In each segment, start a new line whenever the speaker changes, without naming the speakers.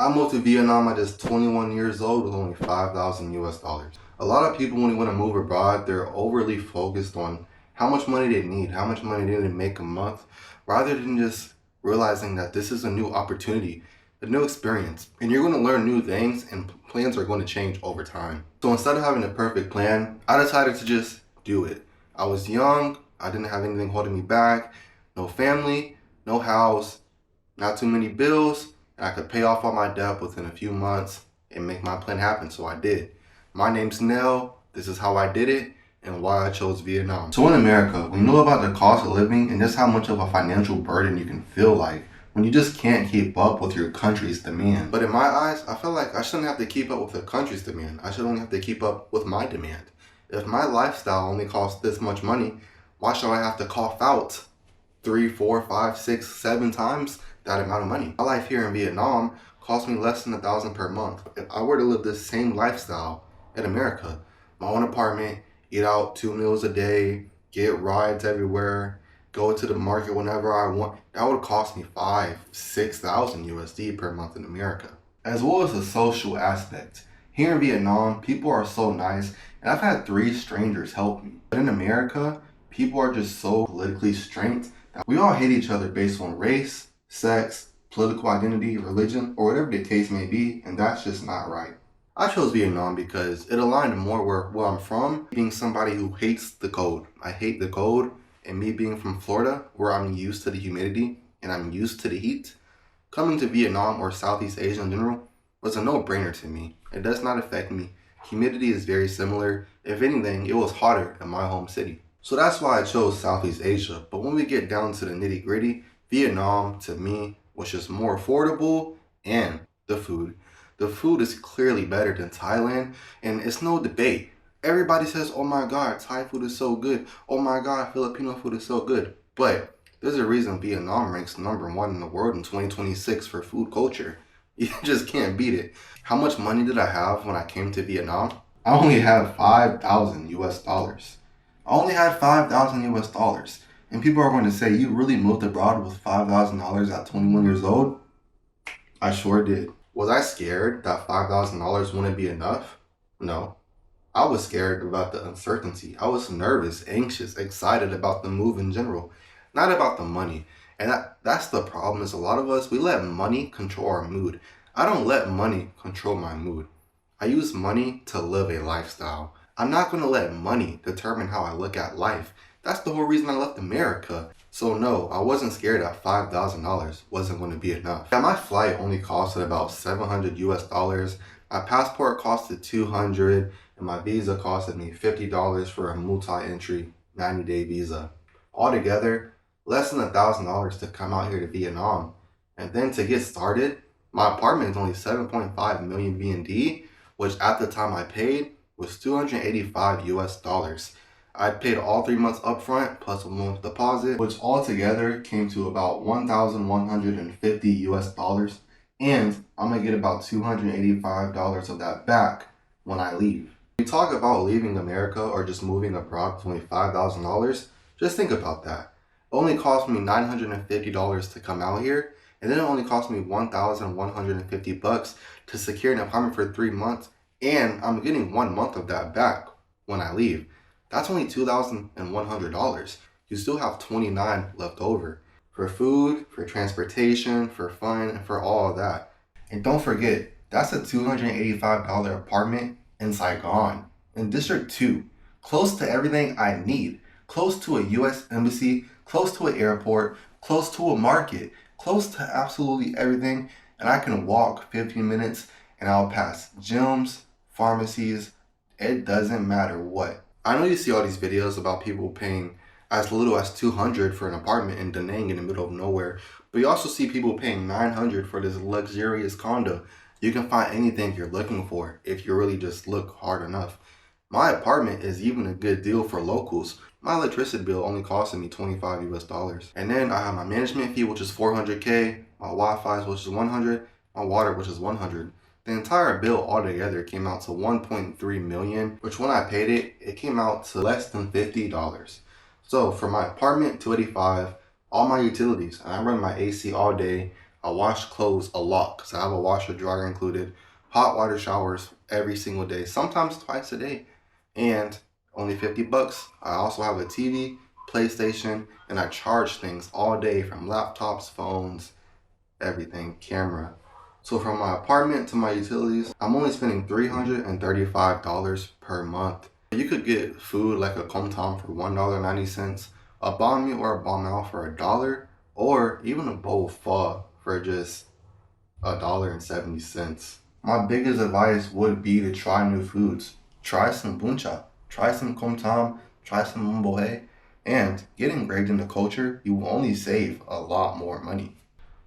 I moved to Vietnam at just 21 years old with only 5,000 US dollars. A lot of people, when they want to move abroad, they're overly focused on how much money they need, how much money they need to make a month, rather than just realizing that this is a new opportunity, a new experience, and you're going to learn new things, and plans are going to change over time. So instead of having a perfect plan, I decided to just do it. I was young, I didn't have anything holding me back, no family, no house, not too many bills, and I could pay off all my debt within a few months and make my plan happen, so I did. My name's Nell, this is how I did it, and why I chose Vietnam. So in America, we know about the cost of living and just how much of a financial burden you can feel like when you just can't keep up with your country's demand. But in my eyes, I feel like I shouldn't have to keep up with the country's demand. I should only have to keep up with my demand. If my lifestyle only costs this much money, why should I have to cough out 3, 4, 5, 6, 7 times that amount of money? My life here in Vietnam cost me less than $1,000 per month. If I were to live this same lifestyle in America, my own apartment, eat out 2 meals a day, get rides everywhere, go to the market whenever I want, that would cost me 5, 6,000 USD per month in America. As well as the social aspect. Here in Vietnam, people are so nice, and I've had 3 strangers help me. But in America, people are just so politically strained that we all hate each other based on race, sex, political identity, religion, or whatever the case may be, and that's just not right. I chose Vietnam because it aligned more where I'm from, being somebody who hates the cold. I hate the cold, and me being from Florida, where I'm used to the humidity and I'm used to the heat, coming to Vietnam or Southeast Asia in general was a no-brainer to me. It does not affect me. Humidity is very similar. If anything, it was hotter than my home city. So that's why I chose Southeast Asia. But when we get down to the nitty-gritty, Vietnam, to me, was just more affordable, and the food. The food is clearly better than Thailand, and it's no debate. Everybody says, oh my God, Thai food is so good. Oh my God, Filipino food is so good. But there's a reason Vietnam ranks #1 in the world in 2026 for food culture. You just can't beat it. How much money did I have when I came to Vietnam? I only had 5,000 US dollars. I only had 5,000 US dollars. And people are going to say, you really moved abroad with $5,000 at 21 years old? I sure did. Was I scared that $5,000 wouldn't be enough? No. I was scared about the uncertainty. I was nervous, anxious, excited about the move in general, not about the money. And that's the problem is a lot of us, we let money control our mood. I don't let money control my mood. I use money to live a lifestyle. I'm not going to let money determine how I look at life. That's the whole reason I left America. So no, I wasn't scared that $5,000 wasn't going to be enough. Yeah, my flight only costed about 700 US dollars. My passport costed 200, and my visa costed me $50 for a multi-entry 90-day visa. Altogether, less than $1,000 to come out here to Vietnam. And then to get started, my apartment is only 7.5 million VND, which at the time I paid was 285 US dollars. I paid all 3 months upfront plus a month deposit, which altogether came to about 1,150 US dollars, and I'm gonna get about $285 of that back when I leave. When we talk about leaving America or just moving abroad with only $5,000, just think about that. It only cost me $950 to come out here, and then it only cost me $1,150 to secure an apartment for 3 months, and I'm getting 1 month of that back when I leave. That's only $2,100. You still have $29 left over for food, for transportation, for fun, and for all of that. And don't forget, that's a $285 apartment in Saigon, in District 2, close to everything I need, close to a US embassy, close to an airport, close to a market, close to absolutely everything, and I can walk 15 minutes and I'll pass gyms, pharmacies, it doesn't matter what. I know you see all these videos about people paying as little as $200 for an apartment in Da Nang in the middle of nowhere, but you also see people paying $900 for this luxurious condo. You can find anything you're looking for if you really just look hard enough. My apartment is even a good deal for locals. My electricity bill only costed me 25 US dollars. And then I have my management fee, which is 400K, my Wi-Fi, which is 100, my water, which is 100. The entire bill altogether came out to 1.3 million, which when I paid it, it came out to less than $50. So for my apartment, 285, all my utilities, and I run my AC all day, I wash clothes a lot because I have a washer dryer included. Hot water showers every single day, sometimes twice a day, and only 50 bucks. I also have a TV, PlayStation, and I charge things all day from laptops, phones, everything, camera. So from my apartment to my utilities, I'm only spending $335 per month. You could get food like a com tom for $1.90, a banh mi or a banh mao for $1, or even a bowl of pho for just $1.70. My biggest advice would be to try new foods. Try some buncha, try some com tom, try some mumbohe, and get engraved in the culture, you will only save a lot more money.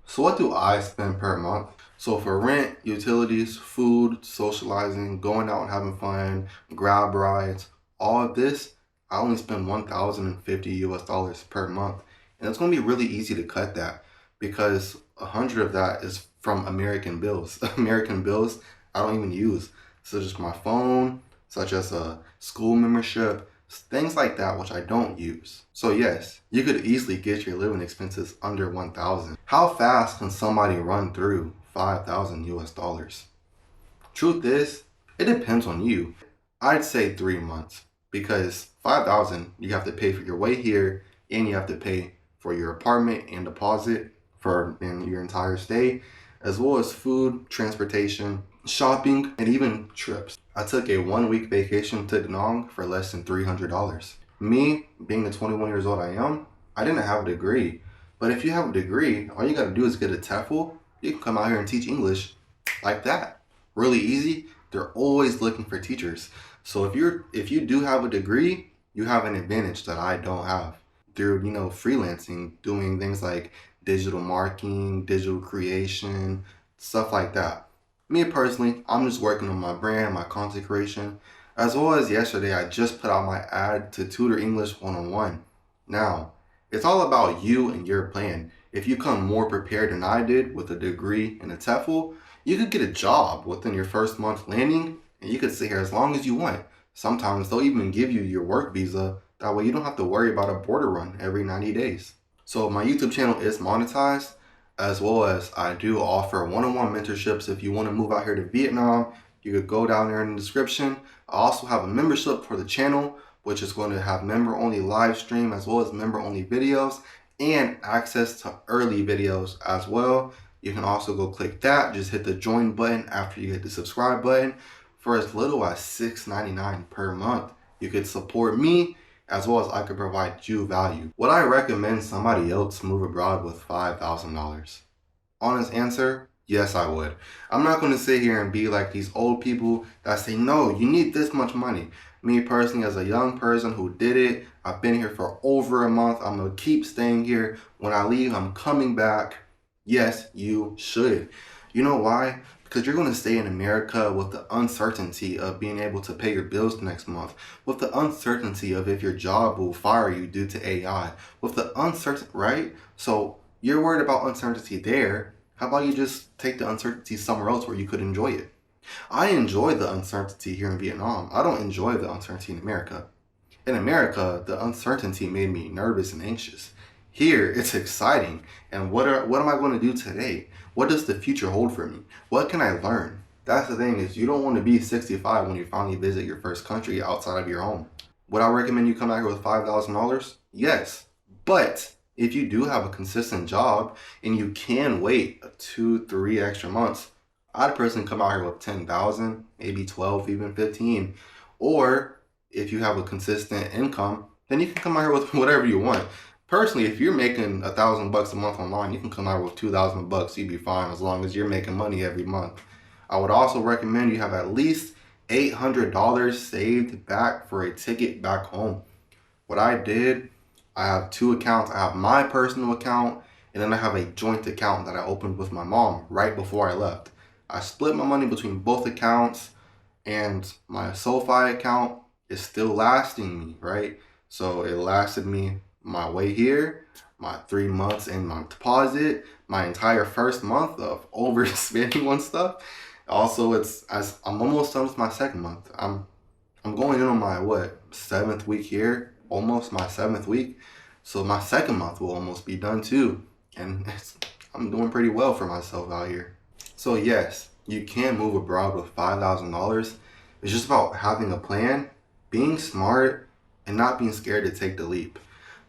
So what do I spend per month? So for rent, utilities, food, socializing, going out and having fun, grab rides, all of this, I only spend 1,050 US dollars per month. And it's going to be really easy to cut that because 100 of that is from American bills. American bills I don't even use. So just my phone, such as a school membership, things like that which I don't use. So yes, you could easily get your living expenses under 1,000. How fast can somebody run through 5,000 US dollars? Truth is, it depends on you. I'd say 3 months because 5,000 you have to pay for your way here and you have to pay for your apartment and deposit for your entire stay, as well as food, transportation, shopping, and even trips. I took a 1 week vacation to Da Nang for less than $300. Me, being the 21 years old I am, I didn't have a degree. But if you have a degree, all you gotta do is get a TEFL. You can come out here and teach English like that. Really easy. They're always looking for teachers. So if you do have a degree, you have an advantage that I don't have. Through, freelancing, doing things like digital marketing, digital creation, stuff like that. Me personally, I'm just working on my brand, my content creation, as well as yesterday I just put out my ad to Tutor English 101. Now, it's all about you and your plan. If you come more prepared than I did with a degree and a TEFL, you could get a job within your first month landing and you could stay here as long as you want. Sometimes they'll even give you your work visa. That way you don't have to worry about a border run every 90 days. So my YouTube channel is monetized, as well as I do offer one-on-one mentorships. If you want to move out here to Vietnam, you could go down there in the description. I also have a membership for the channel, which is going to have member-only live stream as well as member-only videos and access to early videos as well. You can also go click that. Just hit the join button after you hit the subscribe button. For as little as $6.99 per month, you could support me as well as I could provide you value. Would I recommend somebody else move abroad with $5,000? Honest answer, yes, I would. I'm not going to sit here and be like these old people that say, no, you need this much money. Me personally, as a young person who did it, I've been here for over a month. I'm going to keep staying here. When I leave, I'm coming back. Yes, you should. You know why? Because you're going to stay in America with the uncertainty of being able to pay your bills next month, with the uncertainty of if your job will fire you due to AI, with the uncertain, right? So you're worried about uncertainty there. How about you just take the uncertainty somewhere else where you could enjoy it? I enjoy the uncertainty here in Vietnam. I don't enjoy the uncertainty in America. In America, the uncertainty made me nervous and anxious. Here, it's exciting. And what am I going to do today? What does the future hold for me? What can I learn? That's the thing, is you don't want to be 65 when you finally visit your first country outside of your home. Would I recommend you come out here with $5,000? Yes. But if you do have a consistent job and you can wait 2-3 extra months, I'd personally come out here with 10,000, maybe 12, even 15. Or if you have a consistent income, then you can come out here with whatever you want. Personally, if you're making $1,000 a month online, you can come out with $2,000. You'd be fine as long as you're making money every month. I would also recommend you have at least $800 saved back for a ticket back home. What I did, I have 2 accounts. I have my personal account, and then I have a joint account that I opened with my mom right before I left. I split my money between both accounts, and my SoFi account is still lasting me, right? So it lasted me my way here, my 3 months in my deposit, my entire first month of overspending on stuff. Also, I'm almost done with my second month. I'm going in on my 7th week here, almost my 7th week. So my second month will almost be done too. And I'm doing pretty well for myself out here. So yes, you can move abroad with $5,000. It's just about having a plan, being smart, and not being scared to take the leap.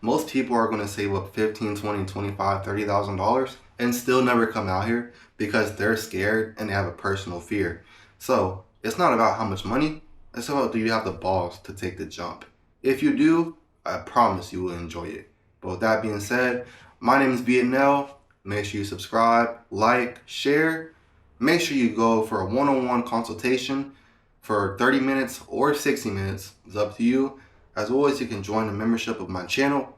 Most people are going to save up 15, 20, 25, $30,000 and still never come out here because they're scared and they have a personal fear. So it's not about how much money, it's about do you have the balls to take the jump. If you do, I promise you will enjoy it. But with that being said, my name is Vietnell. Make sure you subscribe, like, share. Make sure you go for a one-on-one consultation for 30 minutes or 60 minutes. It's up to you. As always, you can join the membership of my channel